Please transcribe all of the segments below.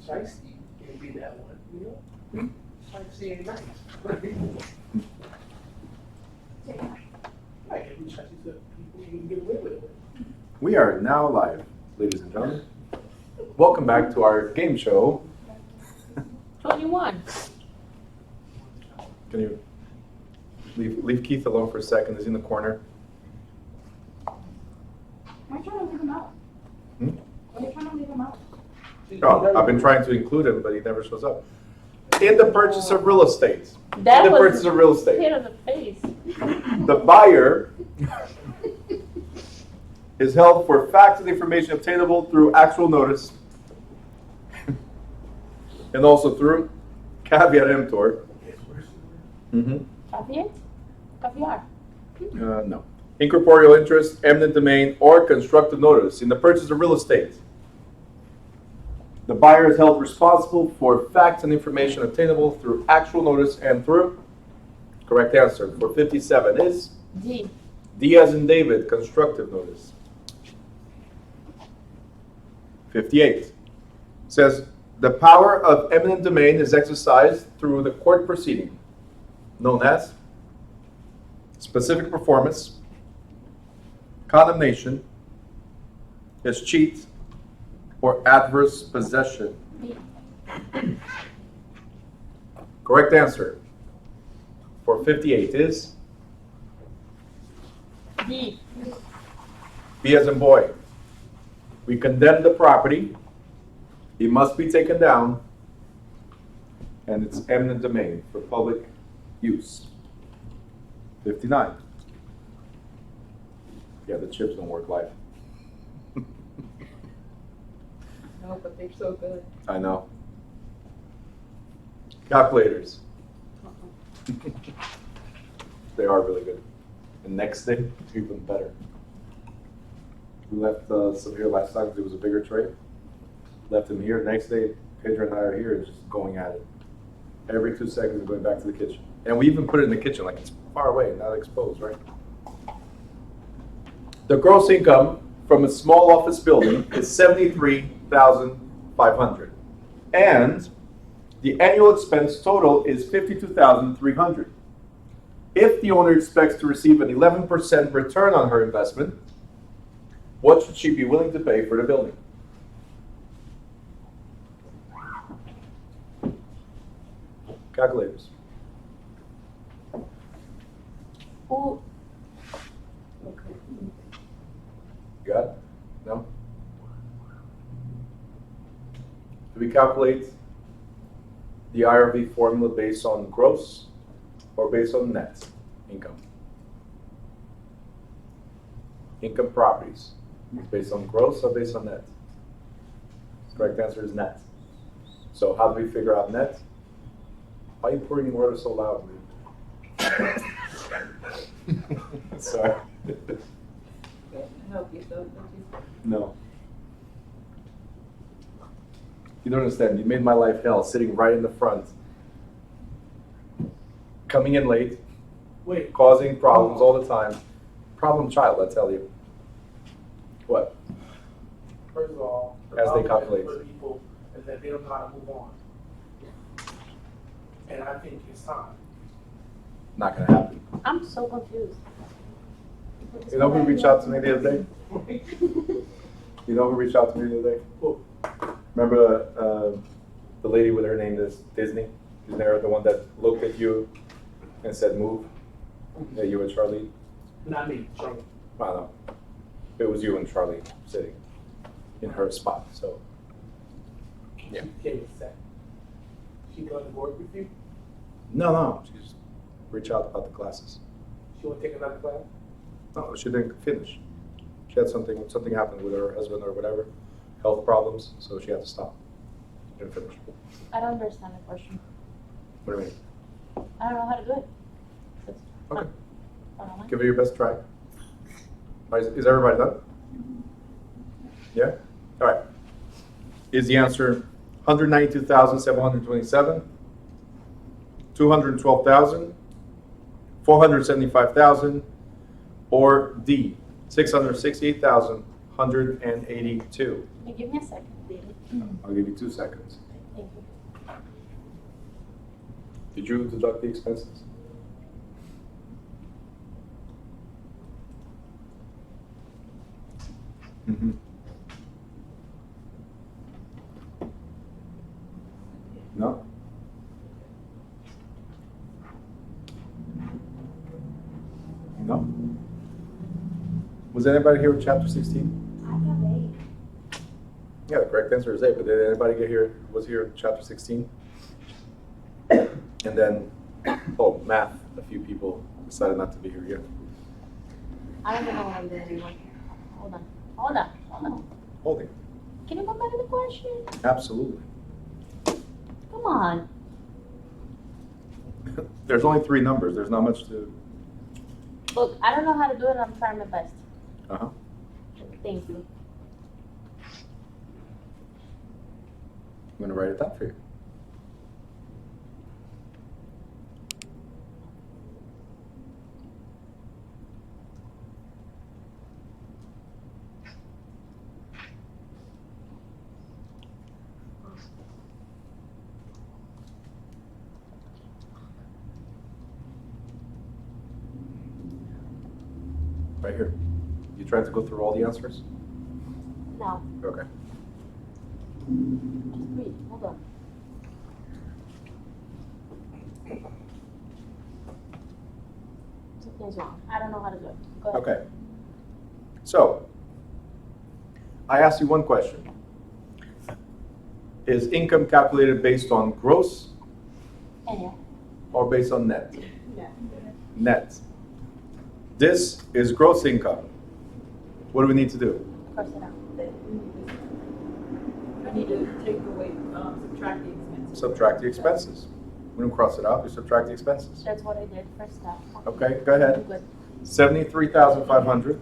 Shiesty can be that one, you know? Shiesty ain't nice. Like, if we shiesty to people, you can get away with it. We are now live, ladies and gentlemen. Welcome back to our game show. 21. Can you leave Keith alone for a second? He's in the corner. Why are you trying to leave him out? Hmm? Why are you trying to leave him out? Oh, I've been trying to include him, but he never shows up. In the purchase of real estate. That In the was purchase of real estate. hit on the face. The buyer is held for facts and information obtainable through actual notice and also through caveat emptor. Caveat? Caviar. No. Incorporeal interest, eminent domain, or constructive notice. In the purchase of real estate, the buyer is held responsible for facts and information obtainable through actual notice and through, correct answer for 57 is D. D as in David, constructive notice. 58 says, the power of eminent domain is exercised through the court proceeding, known as specific performance, condemnation, escheat, or adverse possession. B. Correct answer for 58 is D. B as in boy. We condemn the property. It must be taken down. And it's eminent domain for public use. 59. Yeah, the chips don't work live. No, but they're so good. I know. Calculators. They are really good. And next day, even better. We left some here last time because it was a bigger tray. Left them here. Next day, Pedro and I are here just going at it. Every 2 seconds, we're going back to the kitchen. And we even put it in the kitchen, like it's far away, not exposed, right? The gross income from a small office building is $73,500. And the annual expense total is $52,300. If the owner expects to receive an 11% return on her investment, what should she be willing to pay for the building? Calculators. Who? Got it? No? Do we calculate the IRV formula based on gross or based on net income? Income properties. Based on gross or based on net? Correct answer is net. So how do we figure out net? Why are you pouring your water so loud, man? Sorry. Help you, don't you? No. You don't understand. You made my life hell sitting right in the front. Coming in late. Wait. Causing problems all the time. Problem child, I tell you. What? First of all, As they calculate. for people is that they don't know how to move on. And I think it's time. Not gonna happen. I'm so confused. You know who reached out to me the other day? You know who reached out to me the other day? Who? Remember the lady with her name is Disney? Isn't there the one that looked at you and said move? Yeah, you and Charlie? Not me, Charlie. I don't know. It was you and Charlie sitting in her spot, so. Yeah. She came and said, she going to work with you? No. She just reached out about the classes. She want to take another class? No, she didn't finish. She had something happened with her husband or whatever, health problems, so she had to stop. Didn't finish. I don't understand the question. What do you mean? I don't know how to do it. Okay. I don't know. Give it your best try. All right, is everybody done? Yeah? All right. Is the answer 192,727, 212,000, 475,000, or D, 668,182? Hey, give me a second, David. I'll give you 2 seconds. Thank you. Did you deduct the expenses? Mm-hmm. No? No? Was anybody here with chapter 16? I got 8. Yeah, the correct answer is 8, but did anybody was here in chapter 16? And then, oh, math, a few people decided not to be here yet. I don't even know what I'm doing anymore. Hold on. Holding. Can you go back to the question? Absolutely. Come on. There's only 3 numbers. There's not much to... Look, I don't know how to do it. I'm trying my best. Uh-huh. Thank you. I'm going to write it down for you. Right here. You tried to go through all the answers? No, Okay. just breathe. Hold on. Something's wrong. I don't know how to do it. Go ahead. Okay. So, I asked you one question. Is income calculated based on gross Anyway. or based on net? Yeah. Net. This is gross income. What do we need to do? Cross it out. I need to take away, subtract the expenses. Subtract the expenses. We don't cross it out, we subtract the expenses. That's what I did first step. Okay, go ahead. Good. 73,500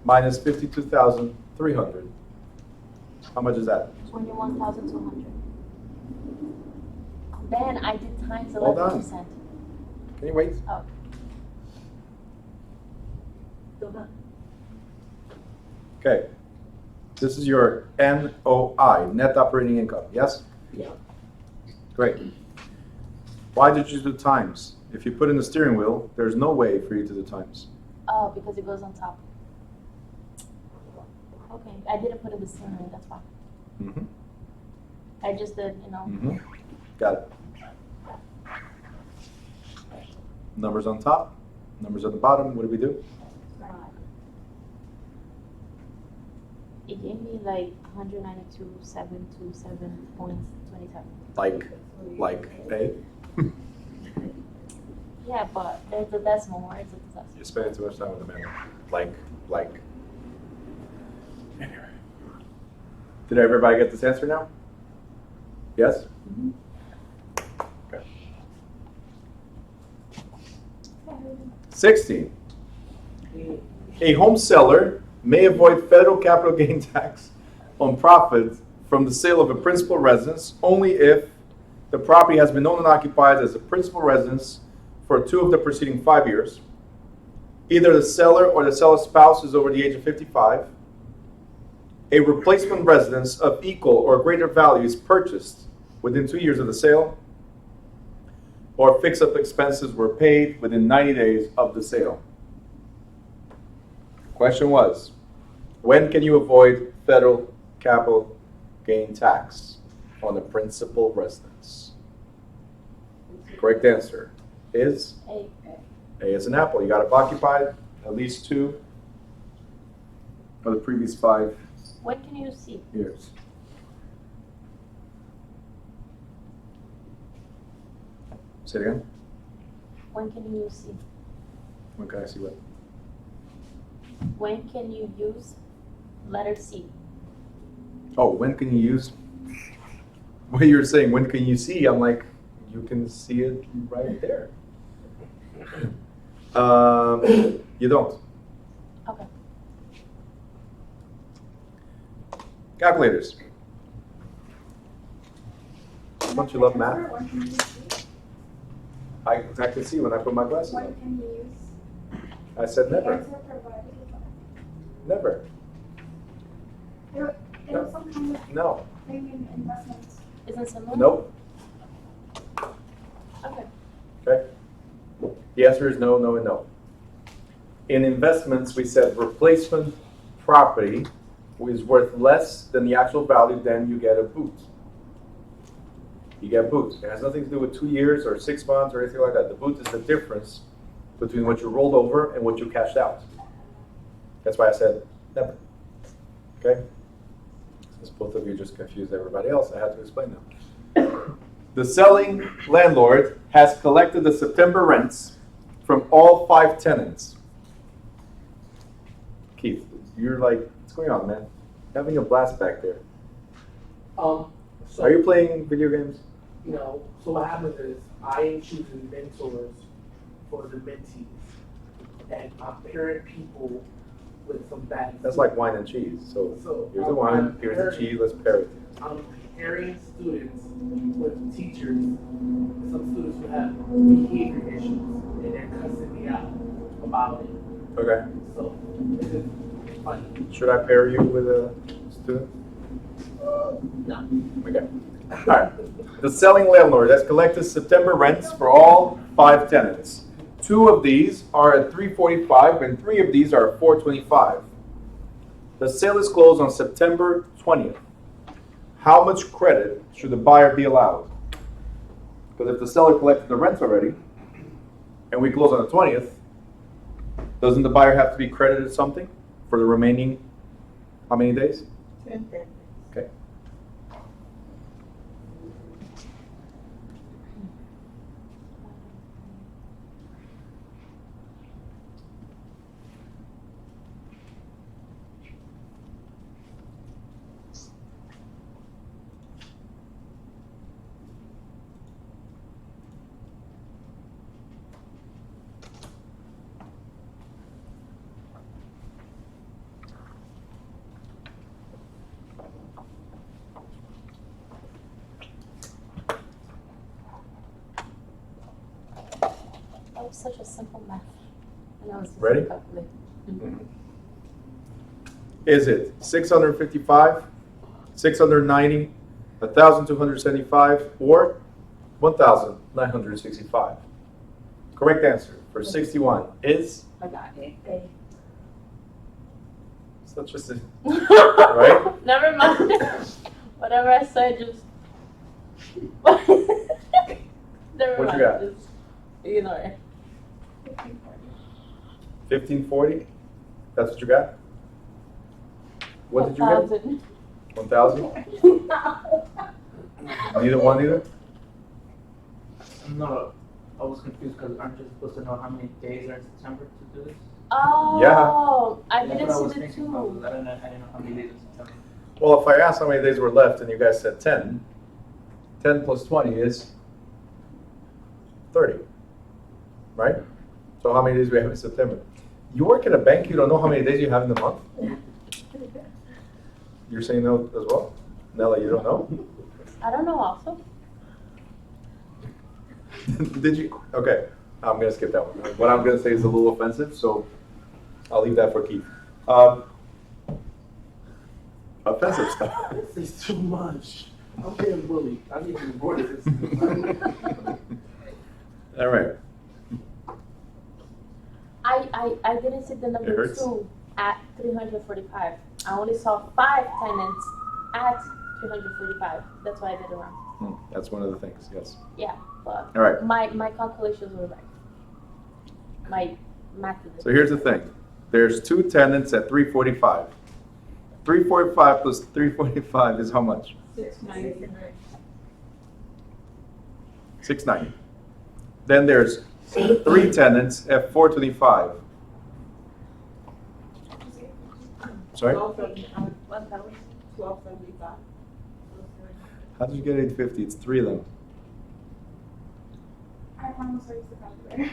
minus 52,300. How much is that? 21,200. Then I did times Hold on. 11%. Can you wait? Oh, Still done. Okay. This is your NOI, net operating income, yes? Yeah. Great. Why did you do times? If you put in the steering wheel, there's no way for you to do times. oh, because it goes on top. Okay, I didn't put in the steering, that's why. Mm-hmm. I just did, you know. Mm-hmm. Got it. Numbers on top, numbers at the bottom. What do we do? It gave me like 192,727.27. Like A? Yeah, but there's the decimal. Where is the decimal? You're spending too much time with the man. Like. Anyway. Did everybody get this answer now? Yes? Mm-hmm. Okay. 16. A home seller may avoid federal capital gain tax on profit from the sale of a principal residence only if the property has been owned and occupied as a principal residence for 2 of the preceding 5 years. Either the seller or the seller's spouse is over the age of 55. A replacement residence of equal or greater value is purchased within 2 years of the sale, or fix-up expenses were paid within 90 days of the sale. Question was, when can you avoid federal capital gain tax on a principal residence? Correct answer is A. A is an apple. You got to have occupied at least 2 of the previous 5 When can you see? years. Say it again. When can you see? When can I see what? When can you use letter C? Oh, when can you use? What you're saying, when can you see? I'm like, you can see it right there. You don't. Okay. Calculators. Don't you love math? When can you use? I can see when I put my glasses When on. can you use? I said The never. answer provided. Never. It was some kind of No. thing in investments. Isn't similar? Nope. Okay. Okay. The answer is no, no, and no. In investments, we said replacement property is worth less than the actual value, then you get a boot. You get boot. It has nothing to do with 2 years or 6 months or anything like that. The boot is the difference between what you rolled over and what you cashed out. That's why I said never. Okay? Since both of you just confused everybody else, I had to explain them. The selling landlord has collected the September rents from all 5 tenants. Keith, you're like, what's going on, man? Having a blast back there. So, Are you playing video games? No. So what happens is I am choosing mentors for the mentees, and I'm pairing people with some bad. That's like wine and cheese. So here's the wine, here's the cheese, let's pair it. I'm pairing students with teachers, some students who have behavior issues, and they're cussing me out about it. Okay. So this is funny. Should I pair you with a student? No. Okay. All right. The selling landlord has collected September rents for all 5 tenants. 2 of these are at $345 and 3 of these are at $425. The sale is closed on September 20th. How much credit should the buyer be allowed? Because if the seller collected the rents already and we close on the 20th, doesn't the buyer have to be credited something for the remaining, how many days? 10 days. Okay. That was such a simple math. And I was just Ready? calculating. Is it 655, 690, 1,275, or 1,965? Correct answer for 61 is I got it. such a right? Never mind. Whatever I said, just. Never What mind. you got? Just ignore it. 1540? That's what you got? What did you get? 1,000. 1,000? Neither one either? No, I was confused because aren't you supposed to know how many days are in September to do this? Oh, I That's didn't what I see was the thinking 2. about. I didn't know how many days in September. Well, if I asked how many days were left and you guys said 10, 10 plus 20 is 30, right? So how many days do we have in September? You work in a bank, you don't know how many days you have in the month? You're saying no as well? Nella, you don't know? I don't know also. Did you? Okay, I'm going to skip that one. What I'm going to say is a little offensive, so I'll leave that for Keith. Offensive stuff. This is too much. I'm getting bullied. I need to report this. All right. I didn't see the It number hurts. 2 at 345. I only saw 5 tenants at 345. That's why I did it wrong. That's one of the things, yes. Yeah, but All right. my calculations were right. My math is So here's the thing. There's 2 tenants at 345. 345 plus 345 is how much? 690. 690. Then there's 3 tenants at 425. Sorry? 1275. How did you get 850? It's 3 of them. I promise I used the calculator.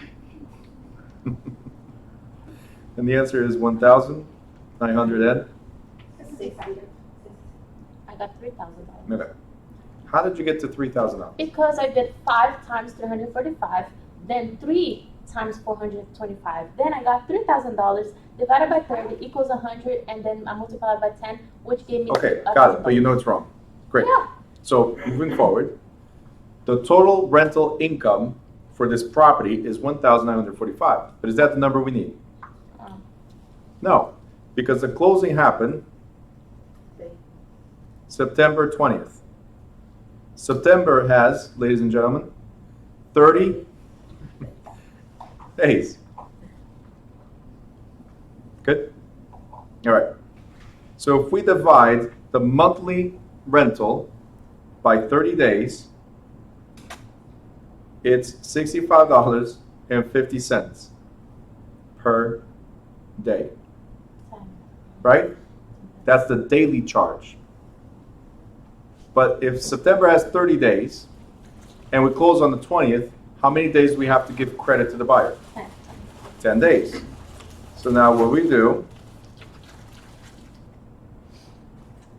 And the answer is 1,900 and? 600. I got $3,000. Okay. How did you get to $3,000? Because I did 5 times 345, then 3 times 425. Then I got $3,000 divided by 30 equals 100, and then I multiplied by 10, which gave me Okay, got it, but you know it's wrong. Great. Yeah. So moving forward, the total rental income for this property is 1,945. But is that the number we need? No, because the closing happened September 20th. September has, ladies and gentlemen, 30 days. Good? All right. So if we divide the monthly rental by 30 days, it's $65.50 per day. Right? That's the daily charge. But if September has 30 days and we close on the 20th, how many days do we have to give credit to the buyer? 10 days. So now what we do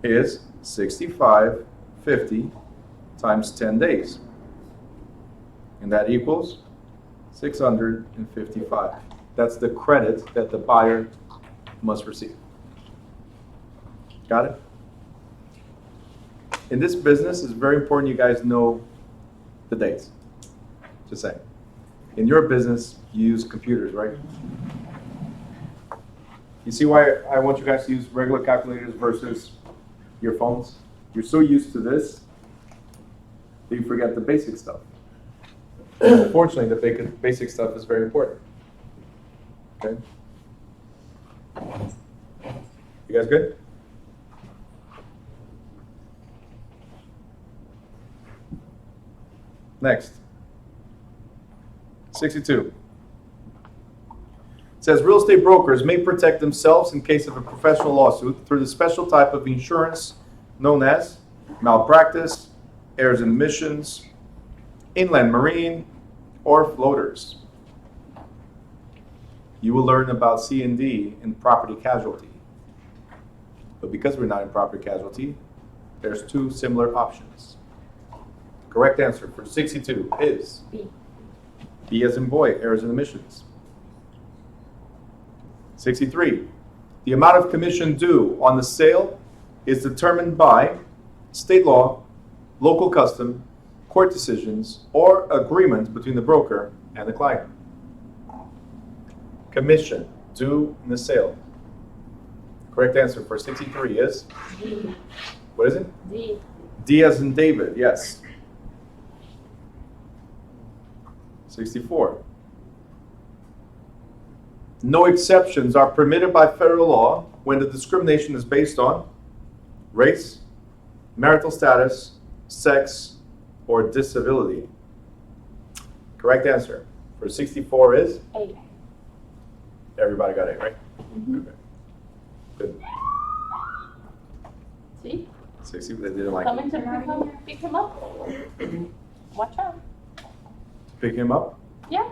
is $65.50 times 10 days. And that equals $655. That's the credit that the buyer must receive. Got it? In this business, it's very important you guys know the dates. Just saying. In your business, you use computers, right? You see why I want you guys to use regular calculators versus your phones? You're so used to this that you forget the basic stuff. Unfortunately, the basic stuff is very important. Okay? You guys good? Next. 62. It says real estate brokers may protect themselves in case of a professional lawsuit through the special type of insurance known as malpractice, errors and omissions, inland marine, or floaters. You will learn about C&D in property casualty. But because we're not in property casualty, there's two similar options. Correct answer for 62 is B. B as in boy, errors and omissions. 63. The amount of commission due on the sale is determined by state law, local custom, court decisions, or agreement between the broker and the client. Commission due in the sale. Correct answer for 63 is D. What is it? D. D as in David, yes. 64. No exceptions are permitted by federal law when the discrimination is based on race, marital status, sex, or disability. Correct answer for 64 is A. Everybody got A, right? Mm-hmm. Okay. Good. See? 60, they didn't like Coming it. to pick him up. Watch out. Pick him up? Yeah.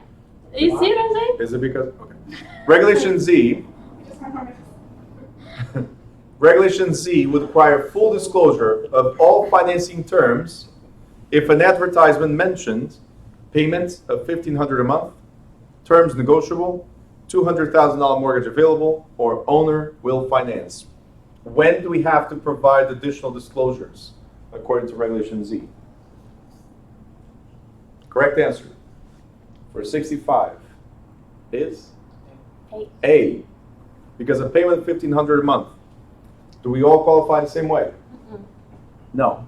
You see what I'm saying? Is it because? Okay. Regulation Z. Just confirm it. Regulation Z would require full disclosure of all financing terms if an advertisement mentioned payment of $1,500 a month, terms negotiable, $200,000 mortgage available, or owner will finance. When do we have to provide additional disclosures according to Regulation Z? Correct answer for 65 is A. A. Because a payment of $1,500 a month. Do we all qualify the same way? Mm-mm. No.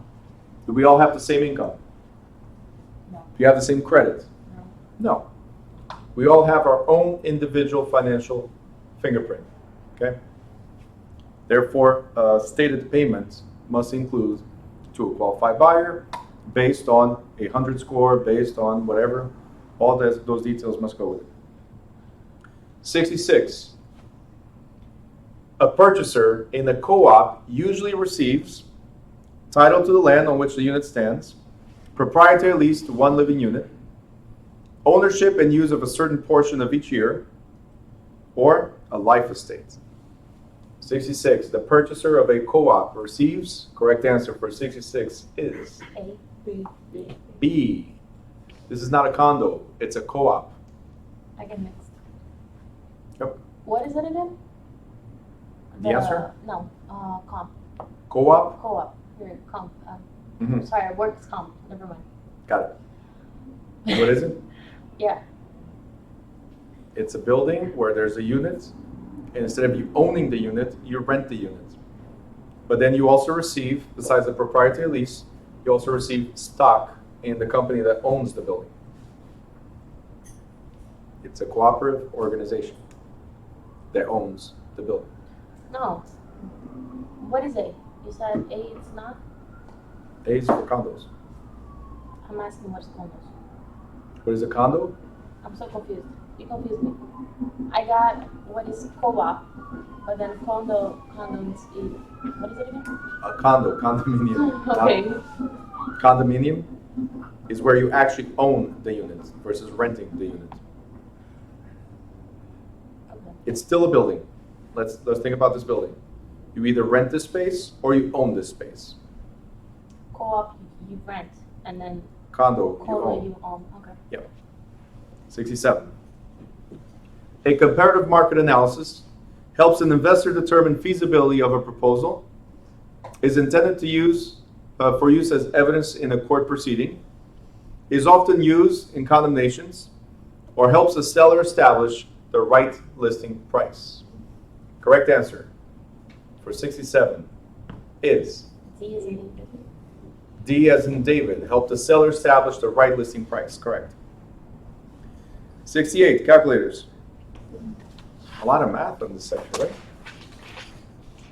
Do we all have the same income? No. Do you have the same credit? No. No. We all have our own individual financial fingerprint. Okay? Therefore, stated payment must include to a qualified buyer based on a 100 score, based on whatever. All those details must go with it. 66. A purchaser in a co-op usually receives title to the land on which the unit stands, proprietary lease to one living unit, ownership and use of a certain portion of each year, or a life estate. 66. The purchaser of a co-op receives, correct answer for 66 is A. B. B. B. This is not a condo, it's a co-op. I get mixed. Yep. What is it again? The answer? No, comp. Co-op? Co-op. Here, comp. Mhm. Sorry, works comp. Never mind. Got it. What is it? Yeah. It's a building where there's a unit, and instead of you owning the unit, you rent the unit. But then you also receive, besides the proprietary lease, you also receive stock in the company that owns the building. It's a cooperative organization that owns the building. No. What is A? You said A, it's not? A is for condos. I'm asking what's condos. What is a condo? I'm so confused. You confused me. I got what is co-op, but then condoms is, what is it again? A condo, condominium. Okay. Condominium is where you actually own the unit versus renting the unit. Okay. It's still a building. Let's think about this building. You either rent this space or you own this space. Co-op, you rent, and then Condo, you condo, own. you own. Okay. Yep. 67. A comparative market analysis helps an investor determine feasibility of a proposal, is intended to use for use as evidence in a court proceeding, is often used in condemnations, or helps a seller establish the right listing price. Correct answer for 67 is D is in David. D as in David, help the seller establish the right listing price. Correct. 68, calculators. A lot of math on this section, right?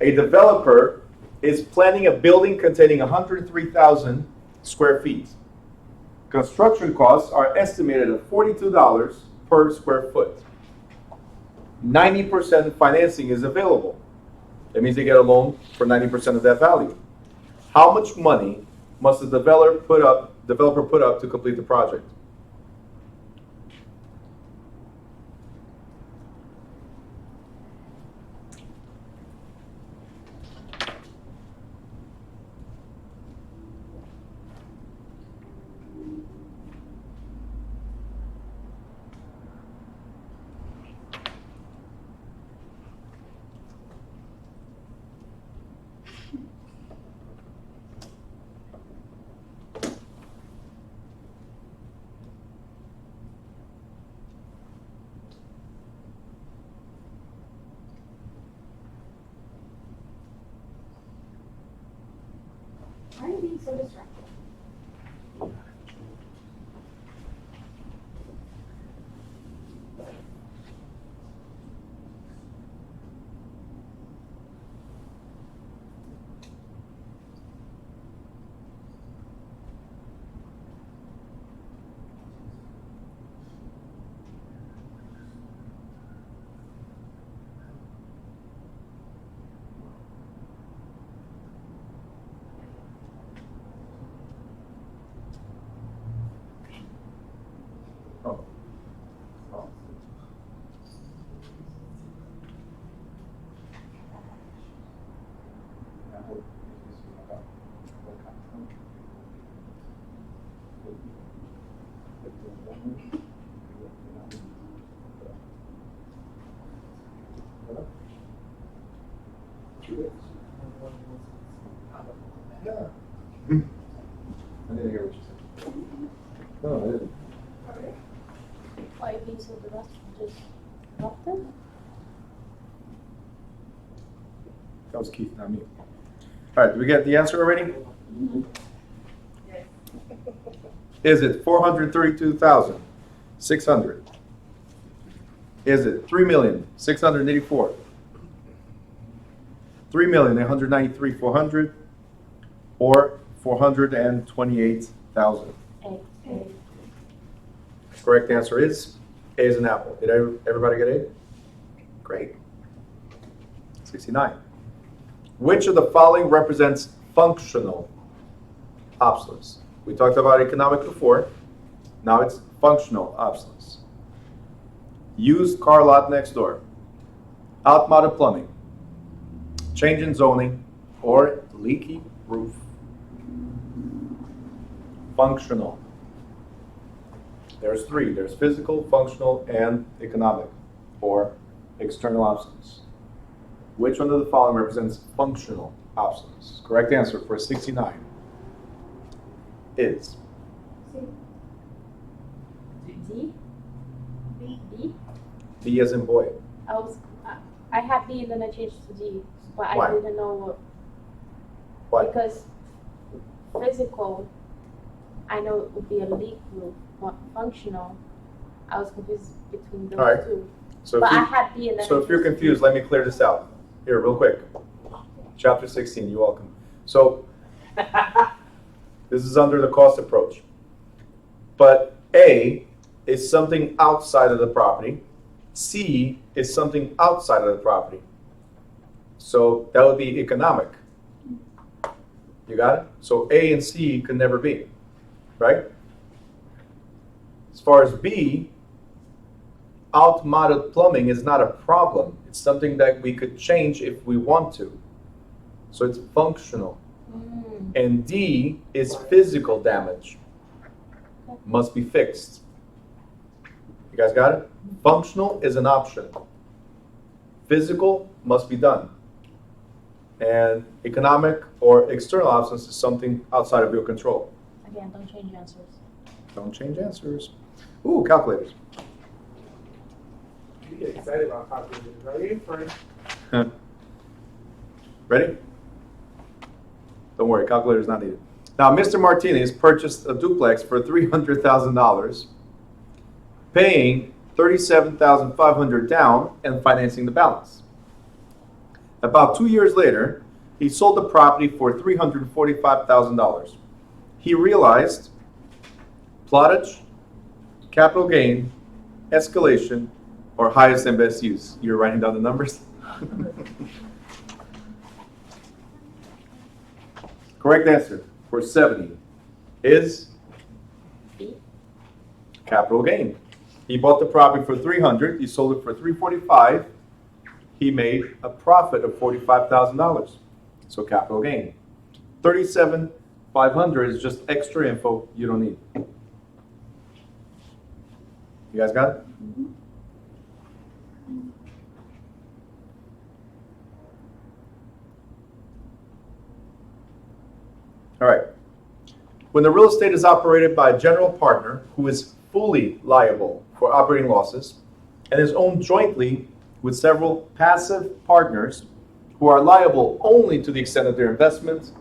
A developer is planning a building containing 103,000 square feet. Construction costs are estimated at $42 per square foot. 90% financing is available. That means they get a loan for 90% of that value. How much money must the developer put up to complete the project? Why are you being so distracted? Oh. Oh. Yeah. I didn't hear what you said. No, I didn't. Why are you being so disruptive? That was Keith, not me. All right, did we get the answer already? Is it 432,600? Is it 3,684? 3,893,400? Or 428,000? A. Correct answer is A as an apple. Did everybody get A? Great. 69. Which of the following represents functional obsolescence? We talked about economic before. Now it's functional obsolescence. Used car lot next door. Outmoded plumbing. Change in zoning. Or leaky roof. Functional. There's three. There's physical, functional, and economic, or external obsolescence. Which one of the following represents functional obsolescence? Correct answer for 69 is D? B? B as in boy. I had B and then I changed to D, but Why? I didn't know Why? because physical, I know it would be a leak roof, but functional, I was confused between those All right. two. So But if, I you, had B and then so I if you're changed to confused, let me clear this out. Here, real quick. Chapter 16, you're welcome. So this is under the cost approach. But A is something outside of the property. C is something outside of the property. So that would be economic. You got it? So A and C can never be, right? As far as B, outmoded plumbing is not a problem. It's something that we could change if we want to. So it's functional. And D is physical damage. Must be fixed. You guys got it? Functional is an option. Physical must be done. And economic or external obsolescence is something outside of your control. Again, don't change answers. Don't change answers. Ooh, calculators. You get excited about calculators, are you, friend? Ready? Don't worry, calculator's not needed. Now, Mr. Martinez purchased a duplex for $300,000, paying $37,500 down and financing the balance. About 2 years later, he sold the property for $345,000. He realized plottage, capital gain, escalation, or highest and best use. You're writing down the numbers? Correct answer for 70 is B? capital gain. He bought the property for $300,000. He sold it for $345,000. He made a profit of $45,000. So capital gain. $37,500 is just extra info you don't need. You guys got it? All right. When the real estate is operated by a general partner who is fully liable for operating losses and is owned jointly with several passive partners who are liable only to the extent of their investment,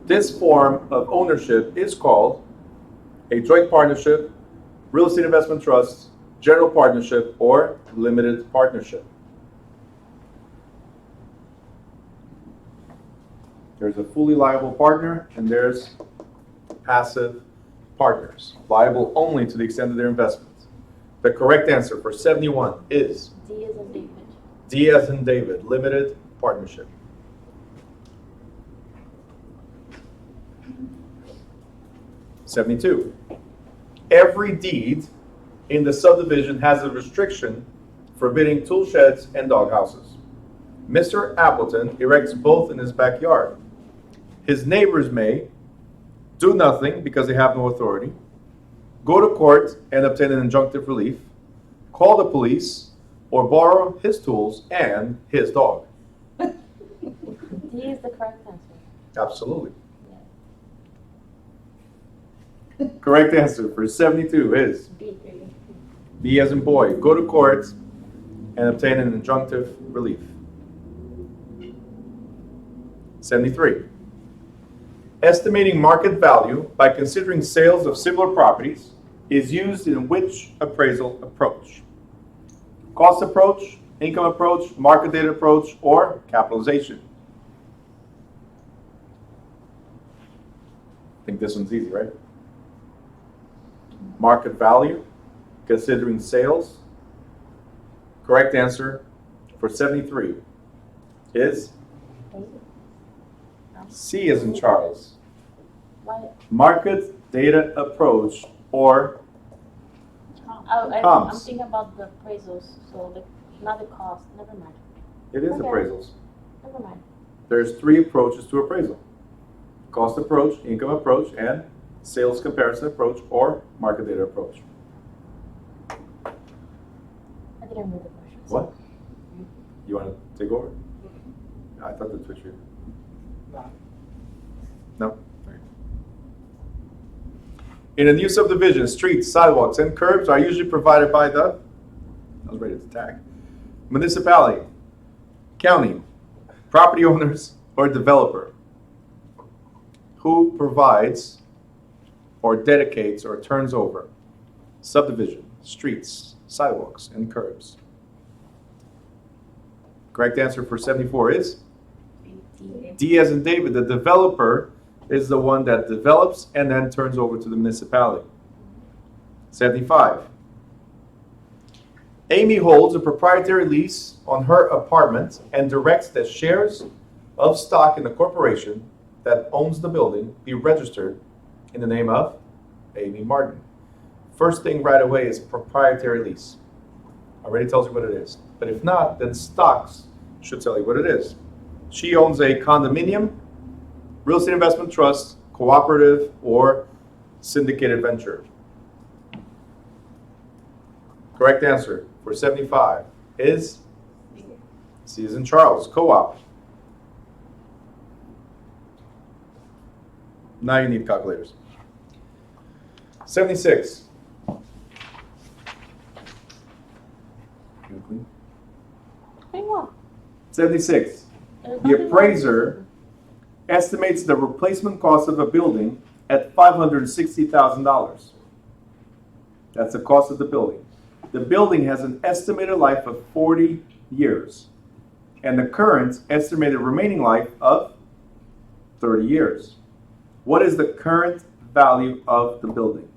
this form of ownership is called a joint partnership, real estate investment trust, general partnership, or limited partnership. There's a fully liable partner, and there's passive partners, liable only to the extent of their investments. The correct answer for 71 is D as in David. D as in David, limited partnership. $72. Every deed in the subdivision has a restriction forbidding tool sheds and dog houses. Mr. Appleton erects both in his backyard. His neighbors may do nothing because they have no authority, go to court and obtain an injunctive relief, call the police, or borrow his tools and his dog. D is the correct answer. Absolutely. Correct answer for 72 is B. B as in boy. Go to court and obtain an injunctive relief. 73. Estimating market value by considering sales of similar properties is used in which appraisal approach? Cost approach, income approach, market data approach, or capitalization? I think this one's easy, right? Market value, considering sales. Correct answer for 73 is C as in Charles. What? Market data approach, or I'm Comps. thinking about the appraisals, so not the cost. Never mind. it is Okay. appraisals. Never mind. There's three approaches to appraisal: cost approach, income approach, and sales comparison approach, or market data approach. didn't read the questions. What? You want to take over? I thought that's what you. Nah. No? Okay. In a new subdivision, streets, sidewalks, and curbs are usually provided by the, I was ready to tag, municipality, county, property owners, or developer. Who provides or dedicates or turns over subdivision, streets, sidewalks, and curbs? Correct answer for 74 is D as in David. The developer is the one that develops and then turns over to the municipality. 75. Amy holds a proprietary lease on her apartment and directs that shares of stock in the corporation that owns the building be registered in the name of Amy Martin. First thing right away is proprietary lease. Already tells you what it is. But if not, then stocks should tell you what it is. She owns a condominium, real estate investment trust, cooperative, or syndicated venture. Correct answer for 75 is C as in Charles, co-op. Now you need calculators. 76. Hey, what? 76. The appraiser estimates the replacement cost of a building at $560,000. That's the cost of the building. The building has an estimated life of 40 years, and the current estimated remaining life of 30 years. What is the current value of the building?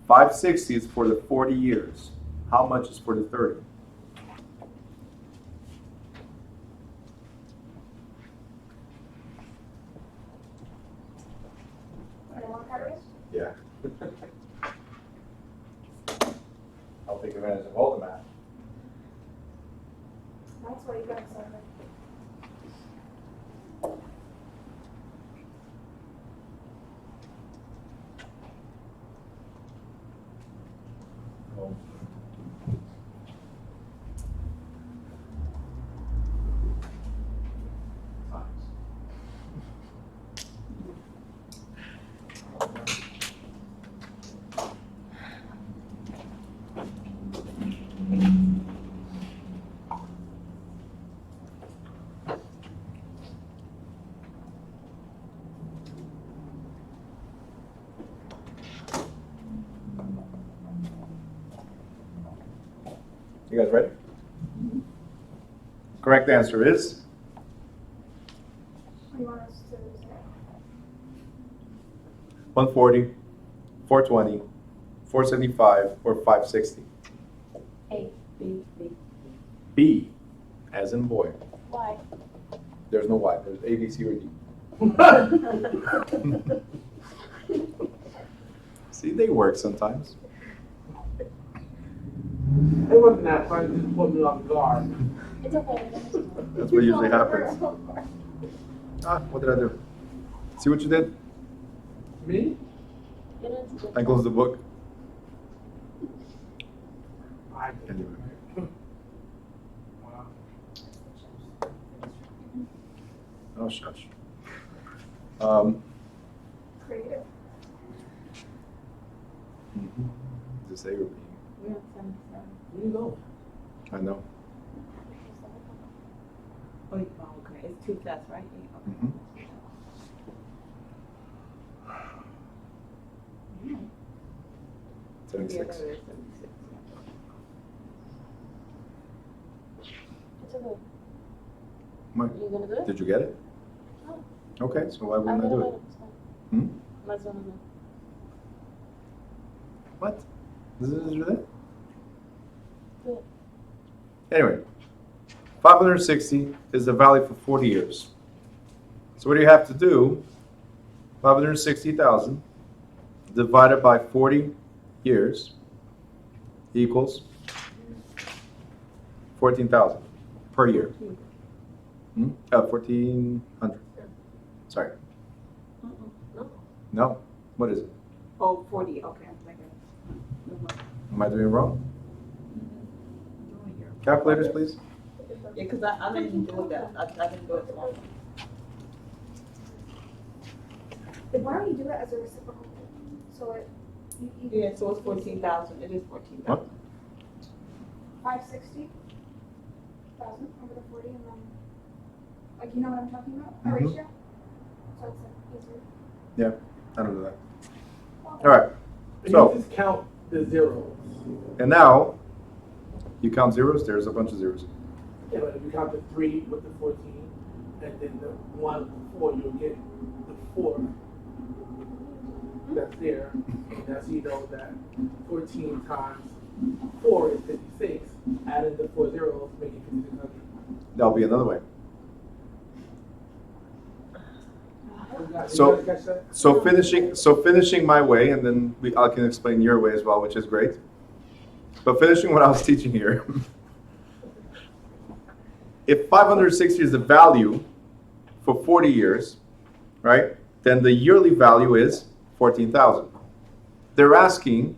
560 is for the 40 years. How much is for the 30? Yeah. I'll take advantage of all the math. That's why you got something. Well, You guys ready? Correct answer is What do you want us to say? 140, 420, 475, or 560. A, B, B. B, as in boy. Why? There's no Y. There's A, B, C, or D. See, they work sometimes. It wasn't that funny, just put me off guard. It's okay. That's what usually happens. Ah, what did I do? See what you did? Me? I closed the book. I did. Anyway. Wow. Oh, shush. Creative. Just say or B? We're at 77. Where you going? I know. Oh, okay, it's two tests, right? Okay. Mhm. Yeah, 76. there is 76. It's okay. Mike, You gonna do it? did you get it? No. Okay, so why I'm wouldn't I gonna do do it? it. It's fine. Hmm? Let's do it. What? This is your thing? Do it. Anyway, 560 is the value for 40 years. So what do you have to do? 560,000 divided by 40 years equals 14,000 per year. 1,400. Sorry. No. No. What is it? Oh, 40, okay. I'm thinking. Am I doing it wrong? Calculators, please. Yeah, because I didn't do that. I didn't do it tomorrow. Then why don't you do it as a reciprocal? So it, you Yeah, so it's 14,000. It is 14,000. 560,000 over the 40 and then, like, you know what I'm talking about? A Mhm. ratio? So it's easier. I don't know that. All right. You So- just count the zeros. And now, you count zeros, there's a bunch of zeros. Yeah, but if you count the 3 with the 14, and then the 1 with the 4, you'll get the 4 that's there. And that's, you know, that 14 times 4 is 56. Adding the 4 zeros, make it 5600. That'll be another way. You guys So- catch that? So finishing my way, and then I can explain your way as well, which is great. But finishing what I was teaching here, if 560 is the value for 40 years, right, then the yearly value is 14,000. They're asking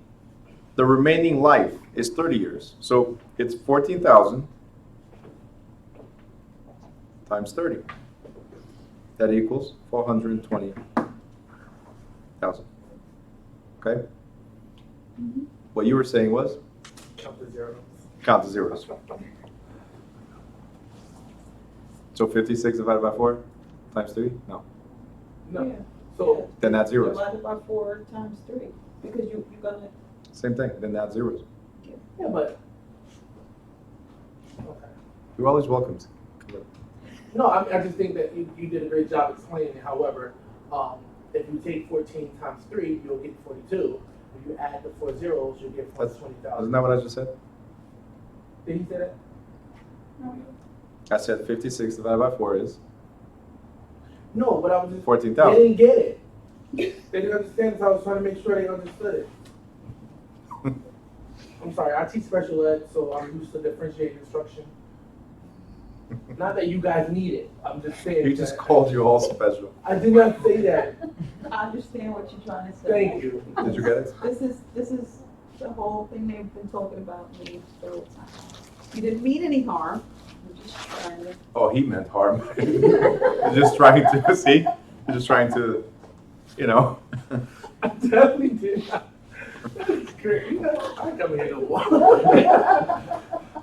the remaining life is 30 years. So it's 14,000 times 30. That equals 420,000. Okay? What you were saying was? Count the zeros. Count the zeros. So 56 divided by 4 times 3? No. No. Yeah. So, Then add zeros. Divided by 4 times 3. Because you're gonna. Same thing. Then add zeros. yeah, but. Okay. You're always welcome to. No, I just think that you did a great job explaining it. However, if you take 14 times 3, you'll get 42. If you add the 4 zeros, you'll get Isn't 20,000. that what I just said? Did he say that? I said 56 divided by 4 is No, but I was just. 14,000. They didn't get it. They didn't understand, so I was trying to make sure they understood it. I'm sorry, I teach special ed, so I'm used to differentiated instruction. Not that you guys need it. I'm just saying. He just that- called you all special. I did not say that. I understand what you're trying to say. Thank you. Did you get it? This is the whole thing they've been talking about me the whole time. You didn't mean any harm. I'm just trying to. Oh, he meant harm. He's just trying to, see? He's just trying to, you know. I definitely did not. That's great. You know, I come here to walk.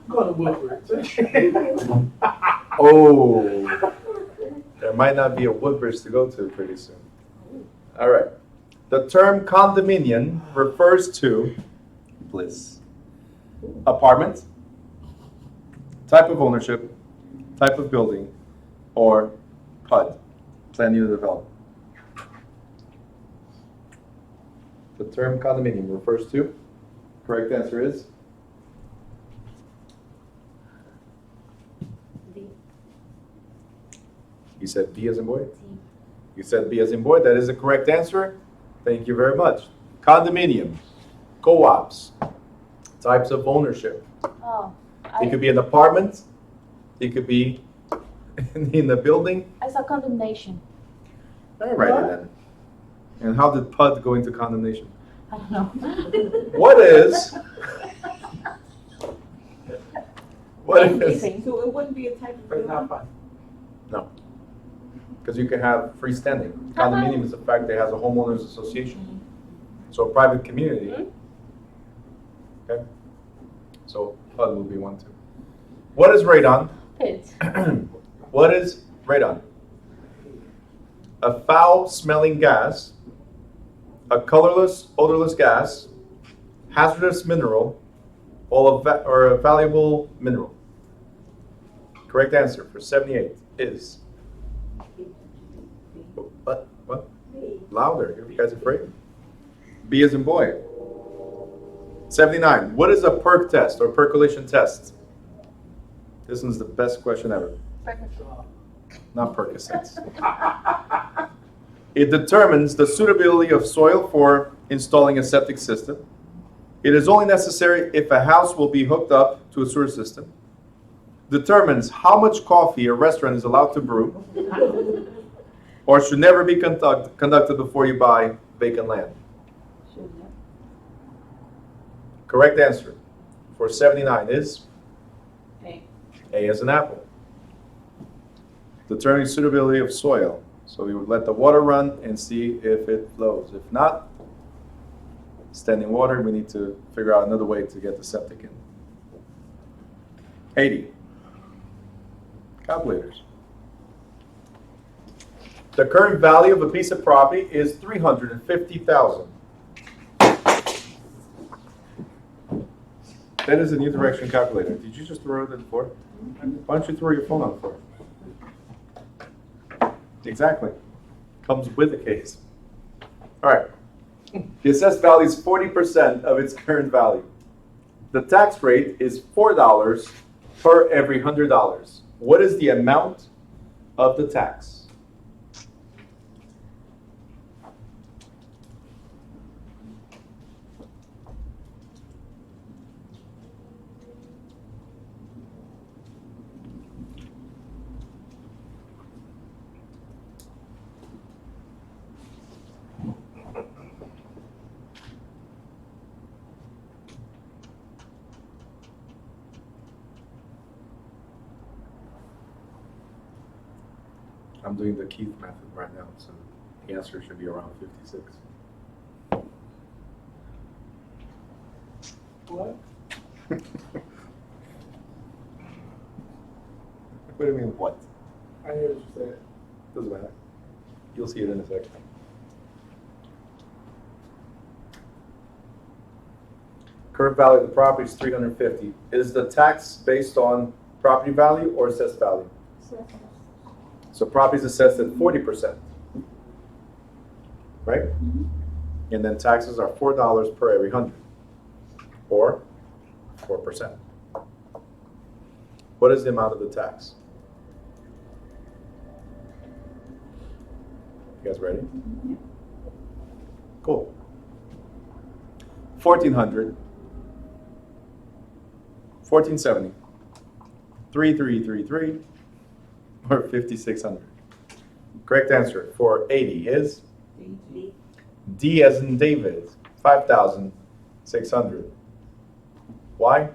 Go to Woodbridge. Oh, there might not be a Woodbridge to go to pretty soon. All right. The term condominium refers to bliss. Apartment, type of ownership, type of building, or PUD, planned unit development. The term condominium refers to, correct answer is? You said B as in boy? You said B as in boy. That is the correct answer. Thank you very much. Condominium, co-ops, types of ownership. Oh, It could be an apartment. It could be in the building. I saw condemnation. All right then. And how did PUD go into condemnation? I don't know. What is? What is? Confusing. So it wouldn't be a type of But it's not building? fun. No. Because you can have freestanding. Condominium is the fact that it has a homeowners association. So a private community. Okay. So PUD will be one too. What is radon? Pit. What is radon? A foul-smelling gas, a colorless, odorless gas, hazardous mineral, or a valuable mineral. Correct answer for 78 is. What? What? Louder. You guys afraid? B as in boy. 79. What is a perk test or percolation test? This one's the best question ever. Not Percocets. It determines the suitability of soil for installing a septic system. It is only necessary if a house will be hooked up to a sewer system. Determines how much coffee a restaurant is allowed to brew, or should never be conducted before you buy vacant land. Shouldn't it? Correct answer for 79 is A as an apple. Determining suitability of soil. So we would let the water run and see if it flows. If not, standing water, we need to figure out another way to get the septic in. 80. Calculators. The current value of a piece of property is $350,000. That is a new direction calculator. Did you just throw it on the floor? Why don't you throw your phone on the floor? Exactly. Comes with the case. All right. The assessed value is 40% of its current value. The tax rate is $4 per every $100. What is the amount of the tax? I'm doing the Keith method right now, so the answer should be around 56. What? What do you mean, what? I hear what you said. Doesn't matter. You'll see it in a second. Current value of the property is $350. Is the tax based on property value or assessed value? So property is assessed at 40%, right? And then taxes are $4 per every 100, or 4%. What is the amount of the tax? You guys ready? Cool. 1,400, 1,470, 3,333, or 5,600. Correct answer for 80 is D as in David, 5,600. Why?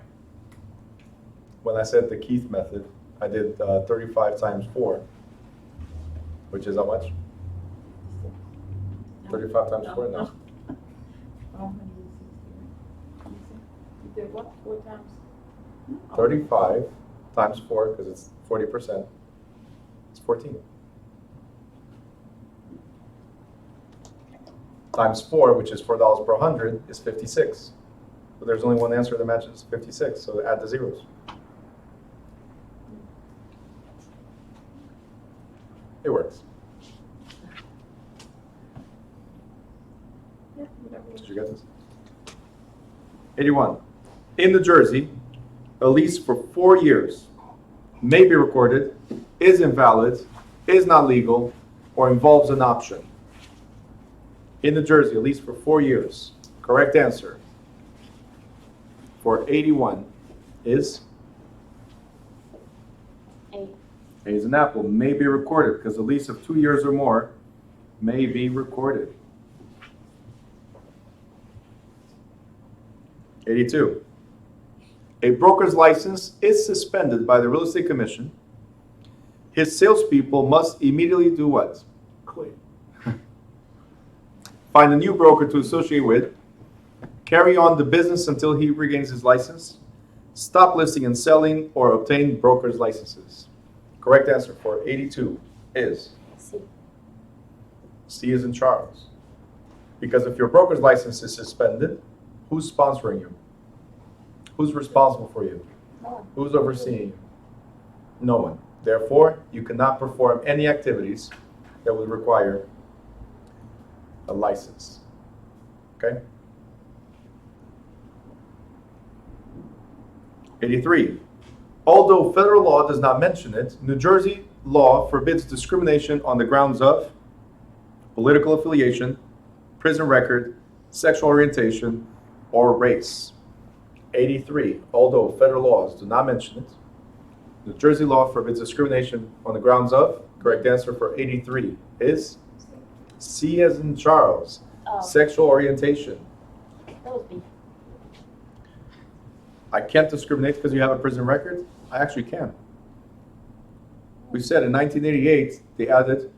When I said the Keith method, I did 35 times 4, which is how much? 35 times 4? No. You did what, 4 times? 35 times 4, because it's 40%. It's 14. Times 4, which is $4 per 100, is 56. So there's only one answer that matches 56, so add the zeros. It works. Yeah, whatever. Did you get this? 81. In New Jersey, a lease for 4 years may be recorded, is invalid, is not legal, or involves an option. In New Jersey, a lease for 4 years. Correct answer for 81 is A. A is an apple. May be recorded because a lease of 2 years or more may be recorded. 82. A broker's license is suspended by the Real Estate Commission. His salespeople must immediately do what? Quit. Find a new broker to associate with. Carry on the business until he regains his license. Stop listing and selling or obtain broker's licenses. Correct answer for 82 is C. C is in Charles. Because if your broker's license is suspended, who's sponsoring you? Who's responsible for you? No one. Who's overseeing you? No one. Therefore, you cannot perform any activities that would require a license. Okay? 83. Although federal law does not mention it, New Jersey law forbids discrimination on the grounds of political affiliation, prison record, sexual orientation, or race. 83. Although federal laws do not mention it, New Jersey law forbids discrimination on the grounds of. Correct answer for 83 is C as in Charles. Oh, Sexual orientation. that was B. I can't discriminate because you have a prison record? I actually can. We said in 1988, they added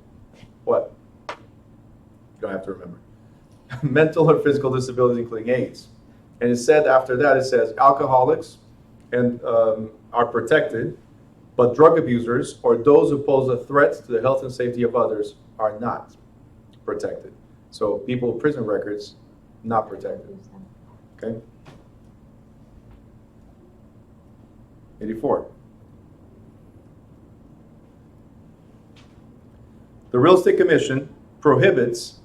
what? You don't have to remember. Mental or physical disabilities, including AIDS. And it said after that, it says alcoholics and are protected, but drug abusers or those who pose a threat to the health and safety of others are not protected. So people with prison records, not protected. Okay? 84. The Real Estate Commission prohibits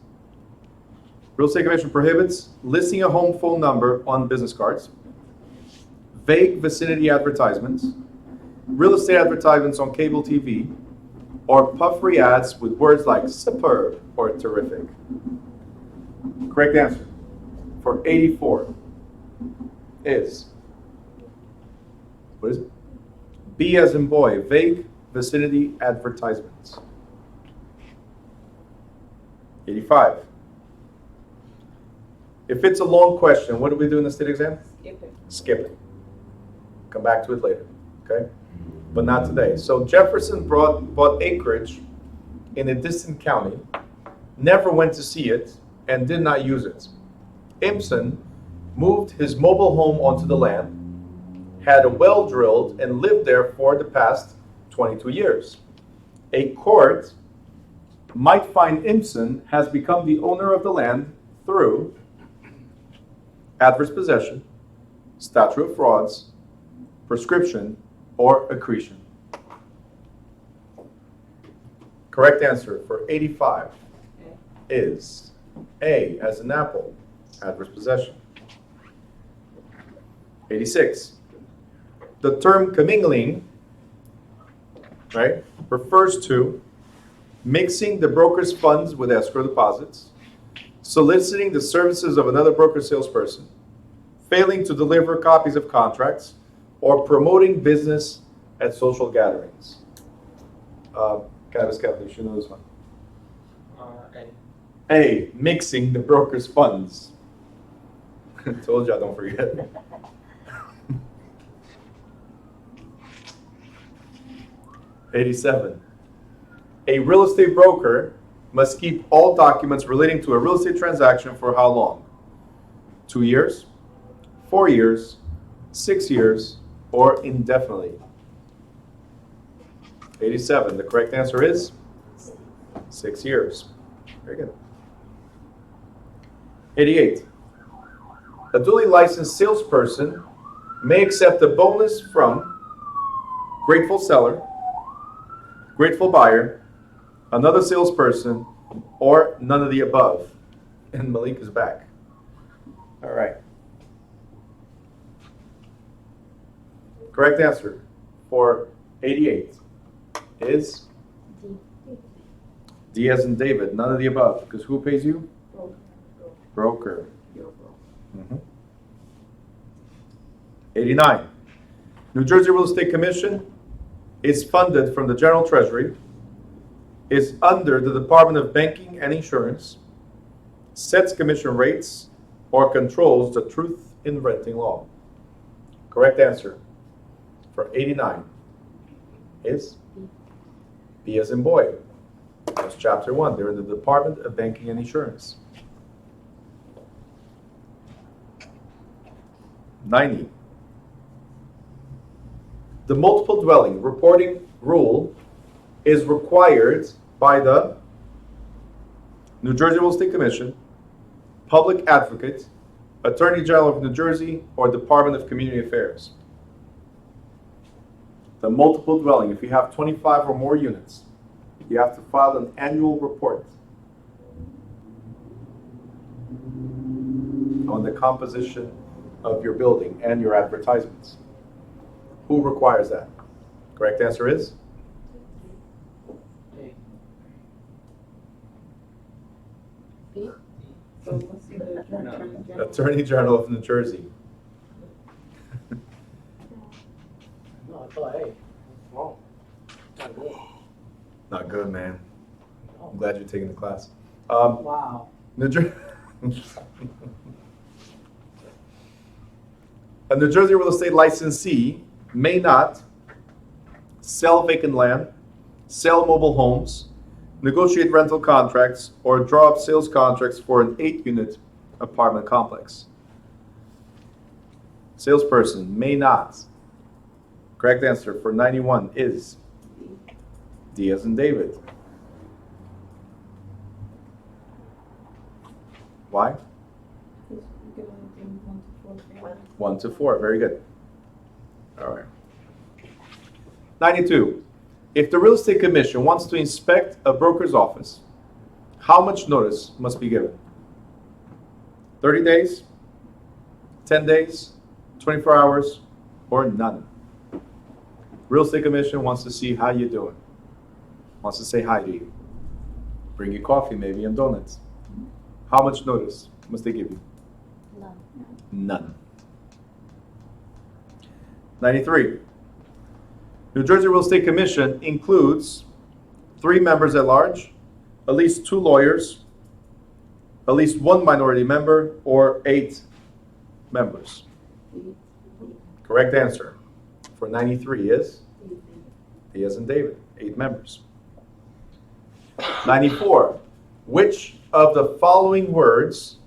listing a home phone number on business cards, vague vicinity advertisements, real estate advertisements on cable TV, or puffery ads with words like superb or terrific. Correct answer for 84 is, what is it? B as in boy, vague vicinity advertisements. 85. If it's a long question, what do we do in the state exam? Skip it. Skip it. Come back to it later, okay? But not today. So Jefferson bought acreage in a distant county, never went to see it, and did not use it. Impson moved his mobile home onto the land, had a well drilled, and lived there for the past 22 years. A court might find Impson has become the owner of the land through adverse possession, statute of frauds, prescription, or accretion. Correct answer for 85 is A as in apple, adverse possession. 86. The term commingling, right, refers to mixing the broker's funds with escrow deposits, soliciting the services of another broker salesperson, failing to deliver copies of contracts, or promoting business at social gatherings. Kevin, you should know this one. A, mixing the broker's funds. Told you I don't forget. '87. A real estate broker must keep all documents relating to a real estate transaction for how long? 2 years, 4 years, 6 years, or indefinitely? 87. The correct answer is 6 years. Very good. 88. A duly licensed salesperson may accept a bonus from grateful seller, grateful buyer, another salesperson, or none of the above. And Malik is back. All right. Correct answer for 88 is D as in David, none of the above. Because who pays you? Broker. Mm-hmm. 89. New Jersey Real Estate Commission is funded from the General Treasury, is under the Department of Banking and Insurance, sets commission rates, or controls the truth in renting law. Correct answer for 89 is B as in boy. That's chapter 1. They're in the Department of Banking and Insurance. 90. The multiple dwelling reporting rule is required by the New Jersey Real Estate Commission, Public Advocate, Attorney General of New Jersey, or Department of Community Affairs. The multiple dwelling, if you have 25 or more units, you have to file an annual report on the composition of your building and your advertisements. Who requires that? Correct answer is? B. So let's see the Attorney General. Attorney General of New Jersey. No, I thought, hey, it's wrong. Not good. Not good, man. I'm glad you're taking the class. Wow. New Jersey. A New Jersey real estate licensee may not sell vacant land, sell mobile homes, negotiate rental contracts, or draw up sales contracts for an 8-unit apartment complex. Salesperson may not. Correct answer for 91 is D as in David. Why? Because you can only do 1 to 4 families. 1 to 4, very good. All right. 92. If the real estate commission wants to inspect a broker's office, how much notice must be given? 30 days, 10 days, 24 hours, or none? Real estate commission wants to see how you're doing. Wants to say hi to you. Bring you coffee, maybe, and donuts. How much notice must they give you? None. None. 93. New Jersey Real Estate Commission includes 3 members at large, at least 2 lawyers, at least 1 minority member, or 8 members. Correct answer for 93 is D as in David, 8 members. 94. Which of the following words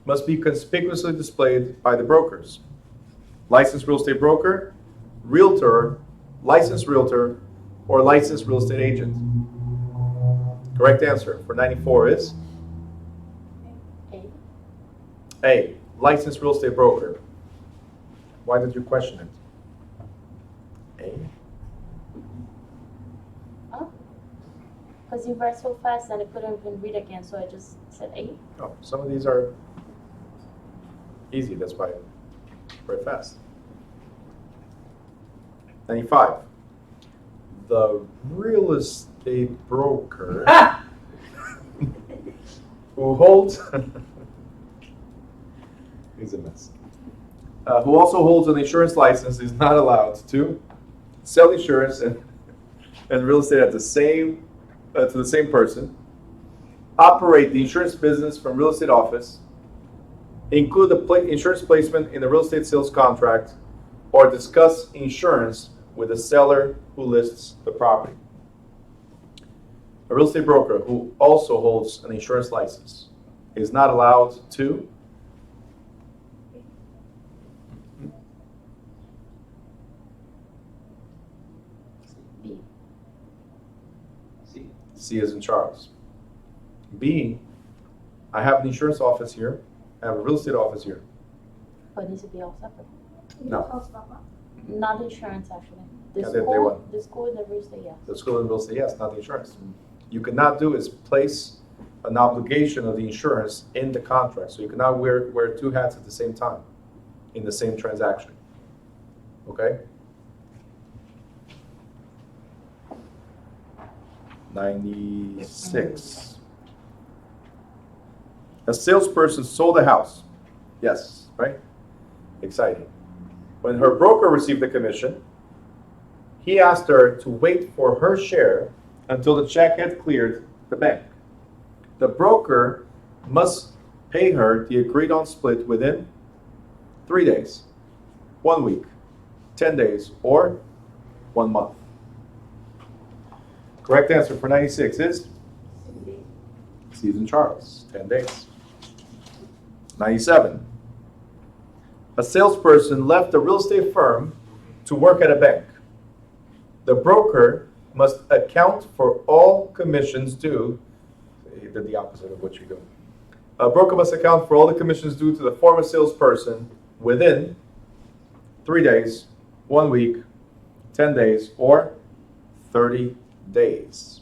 must be conspicuously displayed by the brokers? Licensed real estate broker, realtor, licensed realtor, or licensed real estate agent? Correct answer for 94 is A. A, licensed real estate broker. Why did you question it? A? Oh. Because you read so fast and I couldn't even read again, so I just said A. Oh, some of these are easy, that's why very fast. 95. The real estate broker who holds he's a mess. Who also holds an insurance license is not allowed to sell insurance and real estate at the same to the same person, operate the insurance business from real estate office, include the insurance placement in the real estate sales contract, or discuss insurance with the seller who lists the property. A real estate broker who also holds an insurance license is not allowed to B. C. C as in Charles. B, I have an insurance office here. I have a real estate office here. But it needs to be all separate. You No. can tell us about that. Not insurance, actually. The Yeah, they school, want- the school and the real estate, yes. The school and real estate, yes, not the insurance. You cannot do is place an obligation of the insurance in the contract. So you cannot wear 2 hats at the same time in the same transaction. Okay? 96. A salesperson sold a house. Yes, right? Exciting. When her broker received the commission, he asked her to wait for her share until the check had cleared the bank. The broker must pay her the agreed on split within 3 days, 1 week, 10 days, or 1 month. Correct answer for 96 is Stephen Charles, 10 days. 97. A salesperson left a real estate firm to work at a bank. The broker must account for all commissions due. He did the opposite of what you're doing. A broker must account for all the commissions due to the former salesperson within 3 days, 1 week, 10 days, or 30 days.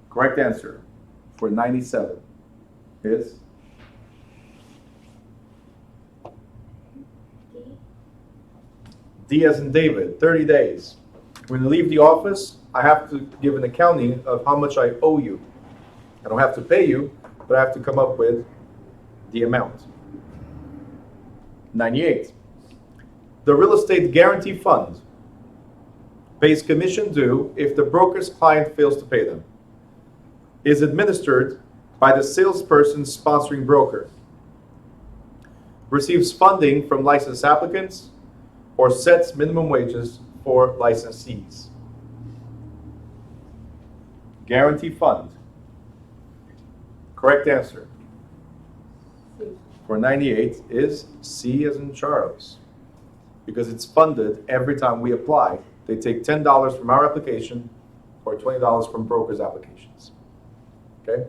Correct answer for 97 is D as in David, 30 days. When you leave the office, I have to give an accounting of how much I owe you. I don't have to pay you, but I have to come up with the amount. 98. The real estate guarantee fund pays commission due if the broker's client fails to pay them. Is administered by the salesperson's sponsoring broker. Receives funding from licensed applicants or sets minimum wages for licensees. Guarantee fund. Correct answer for 98 is C as in Charles. Because it's funded every time we apply. They take $10 from our application or $20 from brokers' applications. Okay?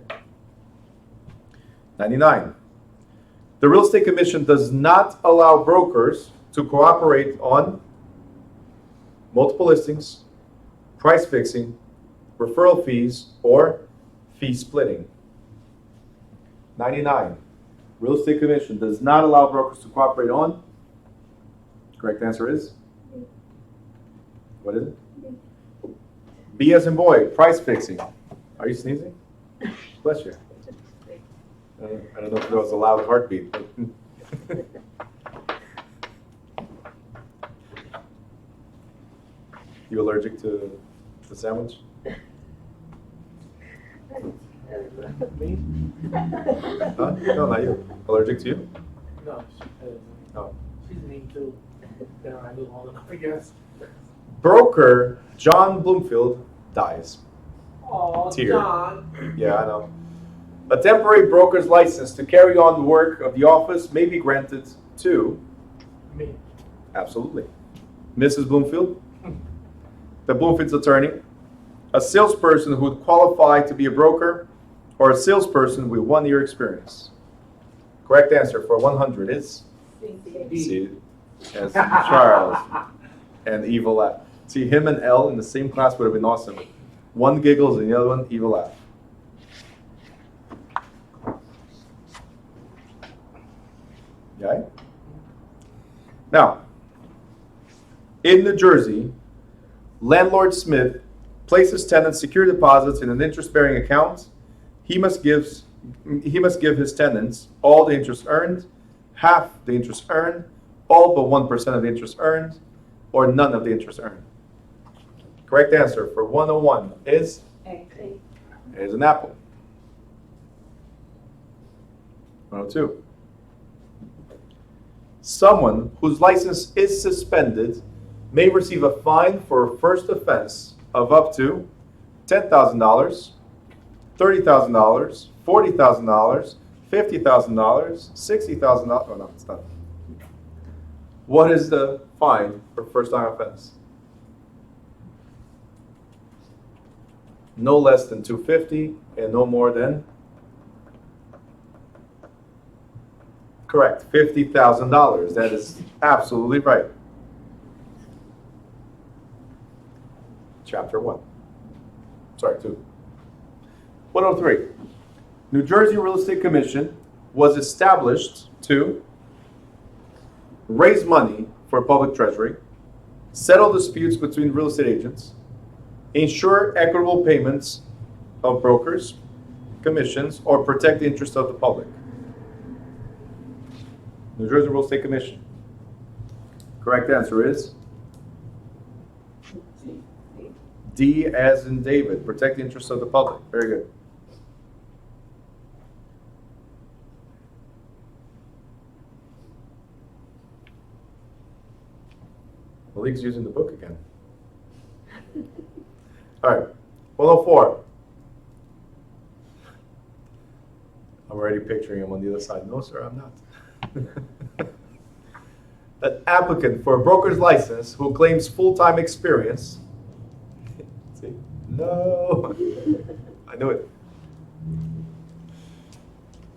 99. The Real Estate Commission does not allow brokers to cooperate on multiple listings, price fixing, referral fees, or fee splitting. 99. Real Estate Commission does not allow brokers to cooperate on. Correct answer is? What is it? B as in boy, price fixing. Are you sneezing? Bless you. I don't know if there was a loud heartbeat. But you allergic to the sandwich? Me? Huh? No, not you. Allergic to you? No, Oh. she's mean too. Then I do all enough, I guess. Broker John Bloomfield dies. Oh, Tear. John. Yeah, I know. A temporary broker's license to carry on the work of the office may be granted to, Me. absolutely, Mrs. Bloomfield, the Bloomfield's attorney, a salesperson who would qualify to be a broker, or a salesperson with 1 year experience. Correct answer for 100 is C. As Charles and evil laugh. See, him and L in the same class would have been awesome. One giggles and the other one evil laugh. Okay? Now, in New Jersey, landlord Smith places tenants' secure deposits in an interest-bearing account. He must give his tenants all the interest earned, half the interest earned, all but 1% of the interest earned, or none of the interest earned. Correct answer for 101 is an apple. 102. Someone whose license is suspended may receive a fine for a first offense of up to $10,000, $30,000, $40,000, $50,000, $60,000. Oh no, it's not. What is the fine for first-time offense? No less than $250 and no more than. Correct, $50,000. That is absolutely right. Chapter 1. Sorry, 2. 103. New Jersey Real Estate Commission was established to raise money for public treasury, settle disputes between real estate agents, ensure equitable payments of brokers, commissions, or protect the interest of the public. New Jersey Real Estate Commission. Correct answer is D as in David. Protect the interests of the public. Very good. Malik's using the book again. All right. 104. I'm already picturing him on the other side. No, sir, I'm not. An applicant for a broker's license who claims full-time experience. See? No. I knew it.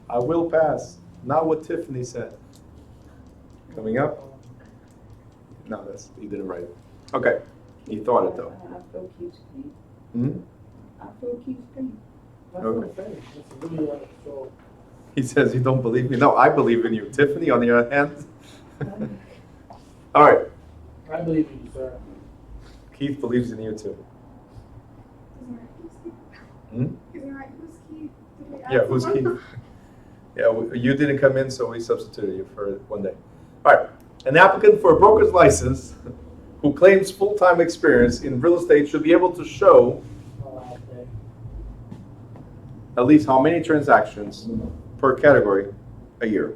I will pass. Not what Tiffany said. Coming up. No, he didn't write it. Okay. He thought it though. I feel keeps clean. Hmm? I feel keeps clean. That's Okay. what I'm saying. It's really so. He says you don't believe me. No, I believe in you. Tiffany, on the other hand. All right. I believe in you, sir. Keith believes in you too. Hmm? Yeah, who's Keith? Yeah, you didn't come in, so we substituted you for one day. All right. An applicant for a broker's license who claims full-time experience in real estate should be able to show at least how many transactions per category a year?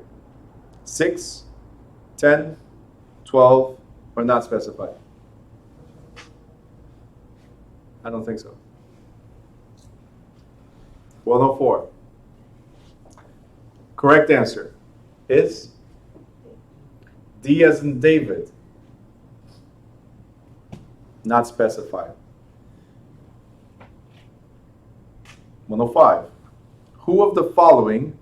6, 10, 12, or not specified? I don't think so. 104. Correct answer is D as in David. Not specified. 105. Who of the following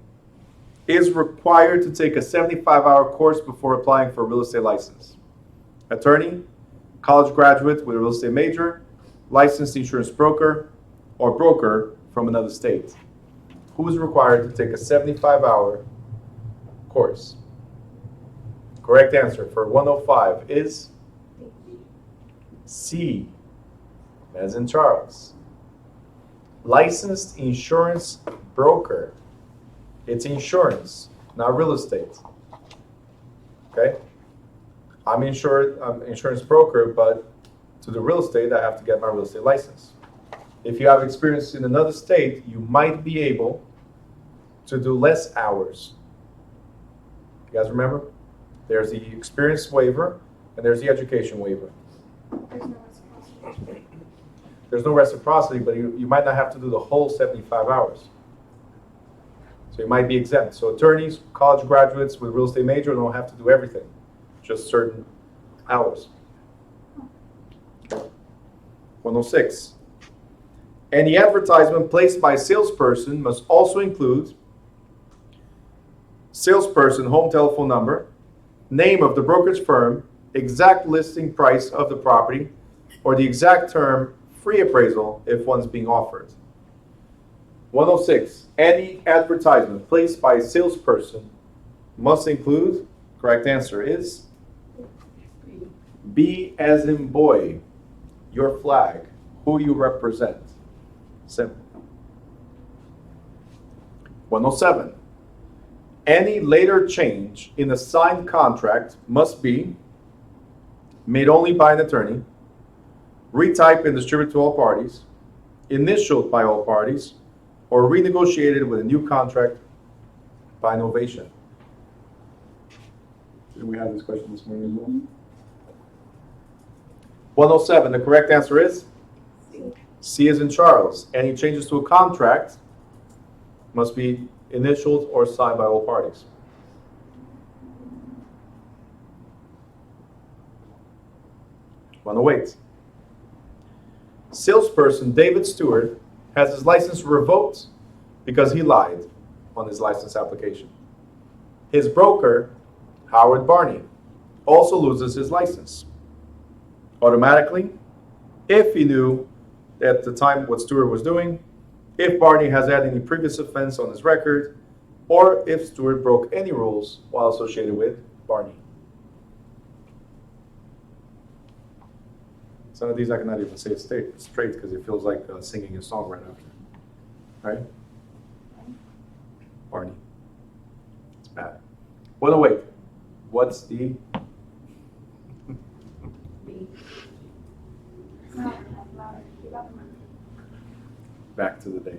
is required to take a 75-hour course before applying for a real estate license? Attorney, college graduate with a real estate major, licensed insurance broker, or broker from another state. Who is required to take a 75-hour course? Correct answer for 105 is C, as in Charles. Licensed insurance broker. It's insurance, not real estate. Okay? I'm insurance broker, but to do real estate, I have to get my real estate license. If you have experience in another state, you might be able to do less hours. You guys remember? There's the experience waiver and there's the education waiver. There's no reciprocity. There's no reciprocity, but you might not have to do the whole 75 hours. So you might be exempt. So attorneys, college graduates with real estate major don't have to do everything, just certain hours. 106. Any advertisement placed by a salesperson must also include salesperson home telephone number, name of the brokerage firm, exact listing price of the property, or the exact term free appraisal if one's being offered. 106. Any advertisement placed by a salesperson must include, correct answer is B as in boy, your flag, who you represent. Simple. 107. Any later change in a signed contract must be made only by an attorney, retyped and distributed to all parties, initialed by all parties, or renegotiated with a new contract by novation. Did we have this question this morning as well? 107. The correct answer is C as in Charles. Any changes to a contract must be initialed or signed by all parties. 108. Salesperson David Stewart has his license revoked because he lied on his license application. His broker, Howard Barney, also loses his license automatically if he knew at the time what Stewart was doing, if Barney has had any previous offense on his record, or if Stewart broke any rules while associated with Barney. Some of these I cannot even say it straight because it feels like singing a song right after. Right? Barney. It's bad. 108. What's the... Back to the days.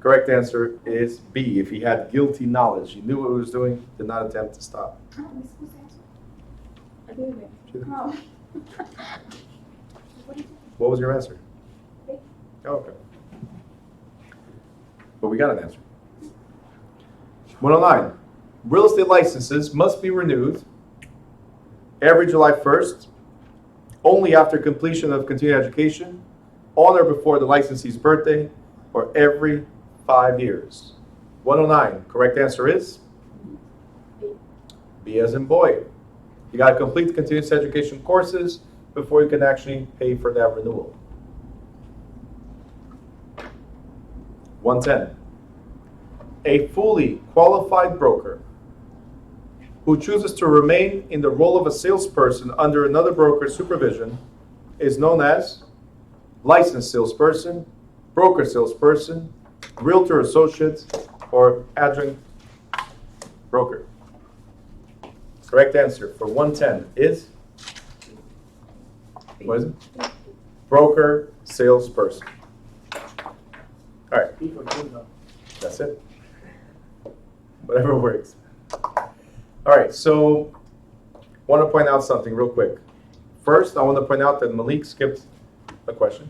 Correct answer is B. If he had guilty knowledge, he knew what he was doing, did not attempt to stop. Oh, am I supposed to answer? I did it. Oh. What did you What was your answer? B. Oh, okay. But we got an answer. 109. Real estate licenses must be renewed every July 1st, only after completion of continuing education, on or before the licensee's birthday, or every 5 years. 109. Correct answer is B as in boy. You got to complete the continuous education courses before you can actually pay for that renewal. 110. A fully qualified broker who chooses to remain in the role of a salesperson under another broker's supervision is known as licensed salesperson, broker salesperson, realtor associate, or adjunct broker. Correct answer for 110 is, what is it? Broker salesperson. All right, B for bingo. that's it. Whatever works. All right, so I want to point out something real quick. First, I want to point out that Malik skipped a question.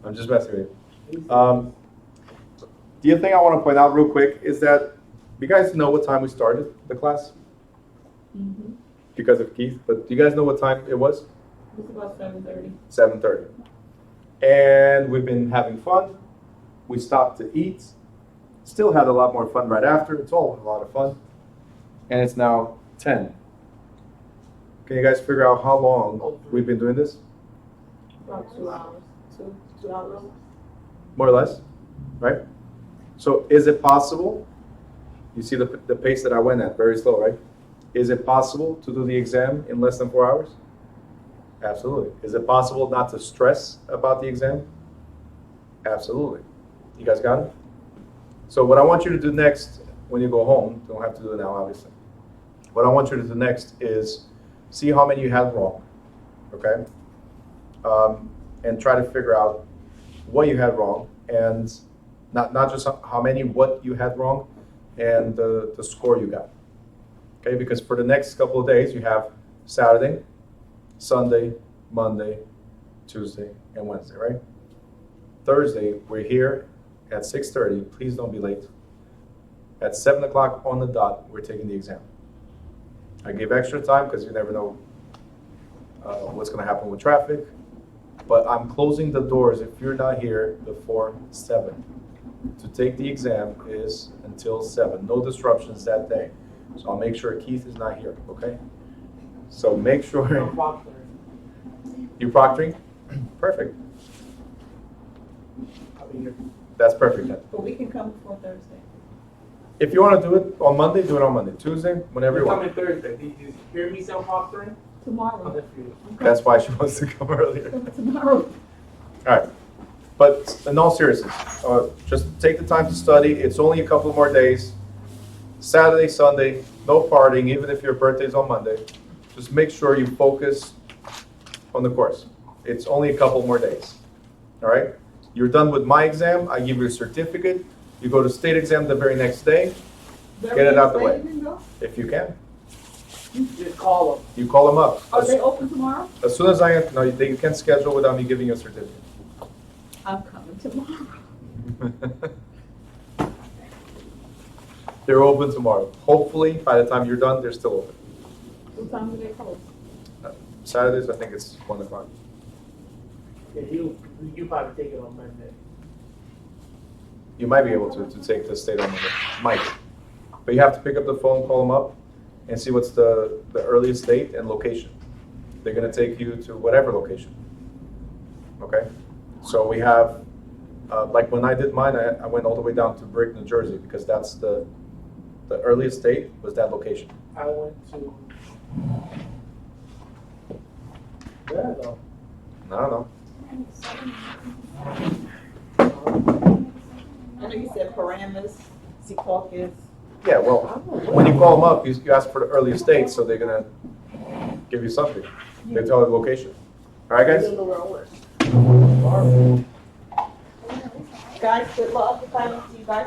I'm just messing with you. The other thing I want to point out real quick is that you guys know what time we started the class Mm-hmm. because of Keith, but do you guys know what time it was? It's about 7:30. 7:30. And we've been having fun. We stopped to eat. Still had a lot more fun right after. It's all a lot of fun. And it's now 10. Can you guys figure out how long we've been doing this? About 2 hours. Two hours. More or less, right? So is it possible, you see the pace that I went at, very slow, right? Is it possible to do the exam in less than 4 hours? Absolutely. Is it possible not to stress about the exam? Absolutely. You guys got it? So what I want you to do next when you go home, don't have to do it now, obviously. What I want you to do next is see how many you had wrong, okay? And try to figure out what you had wrong, and not just how many, what you had wrong, and the score you got. Okay, because for the next couple of days, you have Saturday, Sunday, Monday, Tuesday, and Wednesday, right? Thursday, we're here at 6:30. Please don't be late. At 7 o'clock on the dot, we're taking the exam. I give extra time because you never know what's going to happen with traffic. But I'm closing the doors if you're not here before 7. To take the exam is until 7. No disruptions that day. So I'll make sure Keith is not here, okay? So make sure. I'm proctoring. You proctoring? Perfect. I'll be here. That's perfect then. But we can come before Thursday. If you want to do it on Monday, do it on Monday. Tuesday, whenever you You're want. coming Thursday. Did you hear me say I'm proctoring? I'm Tomorrow. there for you. That's why she wants to come earlier. Tomorrow. All right. But in all seriousness, just take the time to study. It's only a couple more days. Saturday, Sunday, no partying, even if your birthday's on Monday. Just make sure you focus on the course. It's only a couple more days. All right? You're done with my exam. I give you a certificate. You go to state exam the very next day. Get it out the way. If you can. Just call them. You call them up. Are they open tomorrow? As soon as no, you can't schedule without me giving you a certificate. I'm coming tomorrow. They're open tomorrow. Hopefully, by the time you're done, they're still open. What time do they close? Saturdays, I think it's 1 o'clock. Yeah, you probably take it on Monday. You might be able to take the state on Monday. Might. But you have to pick up the phone, call them up, and see what's the earliest date and location. They're going to take you to whatever location. Okay? So we have, like when I did mine, I went all the way down to Brick, New Jersey, because that's the earliest date was that location. I went to. Where did I go? I don't know. I know you said Paramus, Secaucus. Yeah, well, when you call them up, you ask for the earliest date, so they're going to give you something. They tell you the location. All right, I guys? don't know where I went. Guys, good luck. If I don't see you guys